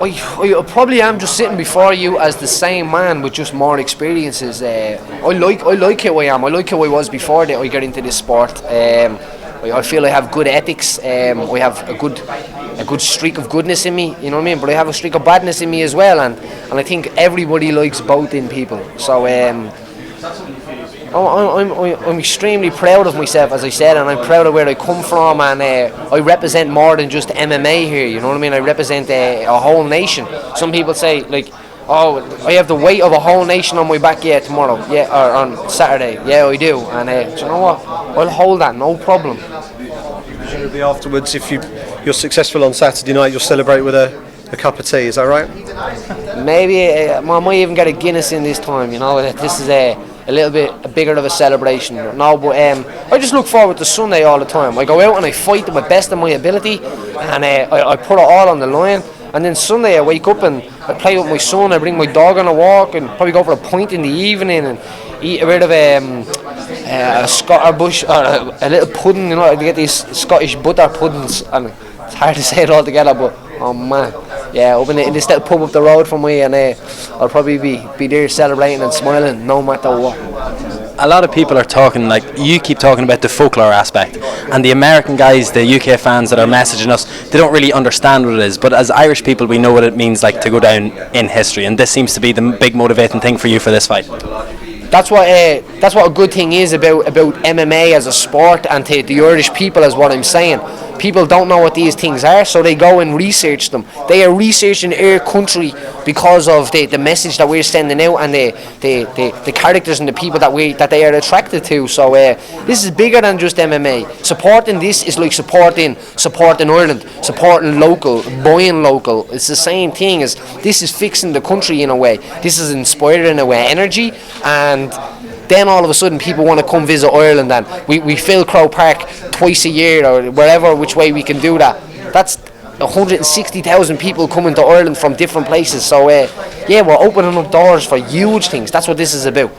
I probably am just sitting before you as the same man with just more experiences. I like how I am. I like how I was before that I got into this sport. I feel I have good ethics. I have a good streak of goodness in me. You know what I mean? But I have a streak of badness in me as well, and I think everybody likes both in people. So I'm extremely proud of myself, as I said, and I'm proud of where I come from, and I represent more than just MMA here, you know what I mean? I represent a whole nation. Some people say, like, oh, I have the weight of a whole nation on my back, tomorrow, or on Saturday, I do, and do you know what? I'll hold that, no problem. Maybe afterwards, if you're successful on Saturday night, you'll celebrate with a cup of tea, is that right? Maybe, I might even get a Guinness in this time, you know, this is a little bit bigger of a celebration. No, but I just look forward to Sunday all the time. I go out and I fight to the best of my ability, and I put it all on the line. And then Sunday I wake up and I play with my son. I bring my dog on a walk and probably go for a pint in the evening and eat a bit of a Scottish or a little pudding. You know, they get these Scottish butter puddings, and it's hard to say it all together, but oh man. Yeah, up in this little pub up the road from me, and I'll probably be there celebrating and smiling no matter what. A lot of people are talking, like you keep talking about the folklore aspect, and the American guys, the UK fans that are messaging us, they don't really understand what it is, but as Irish people we know what it means, like, to go down in history, and this seems to be the big motivating thing for you for this fight. That's what a good thing is about MMA as a sport, and to the Irish people, is what I'm saying. People don't know what these things are, so they go and research them. They are researching our country because of the message that we're sending out, and the characters and the people that they are attracted to. So this is bigger than just MMA. Supporting this is like supporting Ireland, supporting local, buying local. It's the same thing. As this is fixing the country in a way. This is inspiring a way energy, and then all of a sudden people want to come visit Ireland, and we fill Croke Park twice a year or wherever, which way we can do that. That's 160,000 people coming to Ireland from different places. So we're opening up doors for huge things. That's what this is about.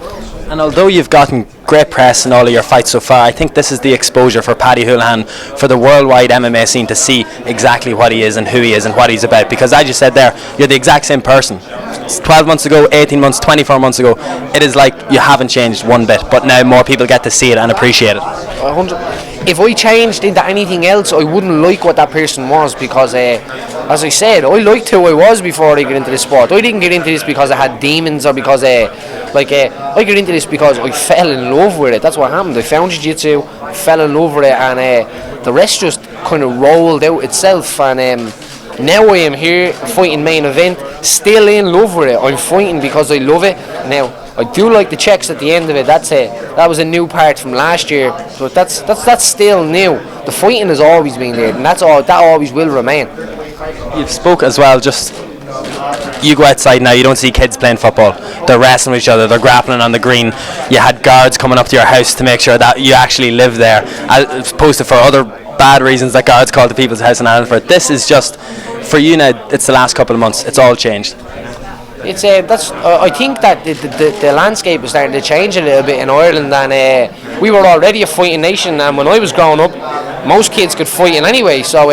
And although you've gotten great press in all of your fights so far, I think this is the exposure for Paddy Holohan, for the worldwide MMA scene, to see exactly what he is and who he is and what he's about. Because as you said there, you're the exact same person. 12 months ago, 18 months, 24 months ago, it is like you haven't changed one bit, but now more people get to see it and appreciate it. 100. If I changed into anything else, I wouldn't like what that person was, because as I said, I liked who I was before I got into this sport. I didn't get into this because I had demons, or because I got into this because I fell in love with it. That's what happened. I found jiu-jitsu, fell in love with it, and the rest just kind of rolled out itself. And now I am here fighting main event, still in love with it. I'm fighting because I love it. Now I do like the checks at the end of it. That was a new part from last year, but that's still new. The fighting has always been there, and that always will remain. You've spoke as well, just you go outside now, you don't see kids playing football. They're wrestling with each other, they're grappling on the green. You had guards coming up to your house to make sure that you actually live there, as opposed to for other bad reasons that guards call to people's house in Ireland. This is just, for you now, it's the last couple of months, it's all changed. It's I think that the landscape is starting to change a little bit in Ireland, and we were already a fighting nation, and when I was growing up, most kids could fight in anyway. So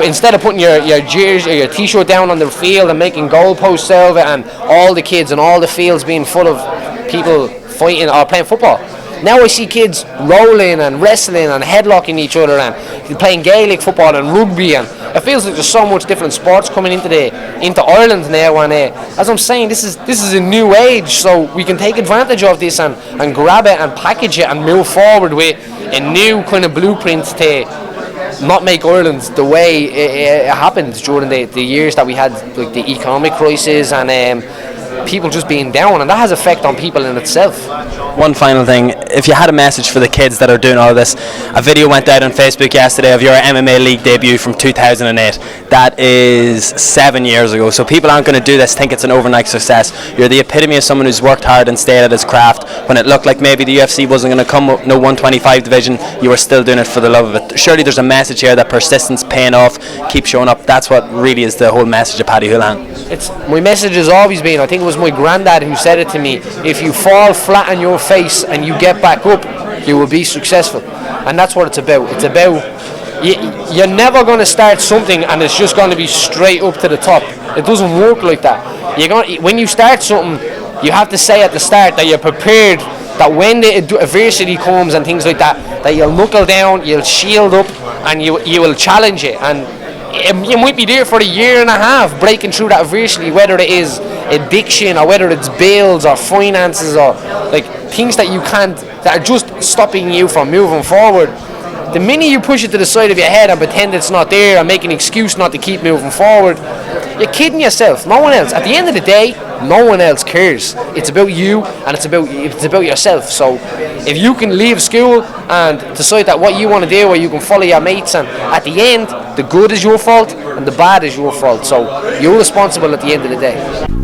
instead of putting your jersey or your t-shirt down on the field and making goalposts out of it, and all the kids and all the fields being full of people fighting or playing football, now I see kids rolling and wrestling and headlocking each other and playing Gaelic football and rugby, and it feels like there's so much different sports coming into Ireland now. And as I'm saying, this is a new age, so we can take advantage of this and grab it and package it and move forward with a new kind of blueprint to not make Ireland the way it happened during the years that we had, like the economic crisis and people just being down, and that has effect on people in itself. One final thing, if you had a message for the kids that are doing all this, a video went out on Facebook yesterday of your MMA League debut from 2008. That is 7 years ago, so people aren't going to do this think it's an overnight success. You're the epitome of someone who's worked hard and stayed at his craft. When it looked like maybe the UFC wasn't going to come up, no 125 division, you were still doing it for the love of it. Surely there's a message here that persistence, paying off, keep showing up. That's what really is the whole message of Paddy Holohan. My message has always been, I think it was my granddad who said it to me, if you fall flat on your face and you get back up, you will be successful. And that's what it's about. It's about you're never going to start something and it's just going to be straight up to the top. It doesn't work like that. When you start something, you have to say at the start that you're prepared, that when the adversity comes and things like that, that you'll knuckle down, you'll shield up, and you will challenge it. And you might be there for a year and a half breaking through that adversity, whether it is addiction or whether it's bills or finances or like things that you can't, that are just stopping you from moving forward. The minute you push it to the side of your head and pretend it's not there and make an excuse not to keep moving forward, you're kidding yourself. No one else. At the end of the day, no one else cares. It's about you and it's about yourself. So if you can leave school and decide that what you want to do, or you can follow your mates, and at the end, the good is your fault and the bad is your fault. So you're responsible at the end of the day.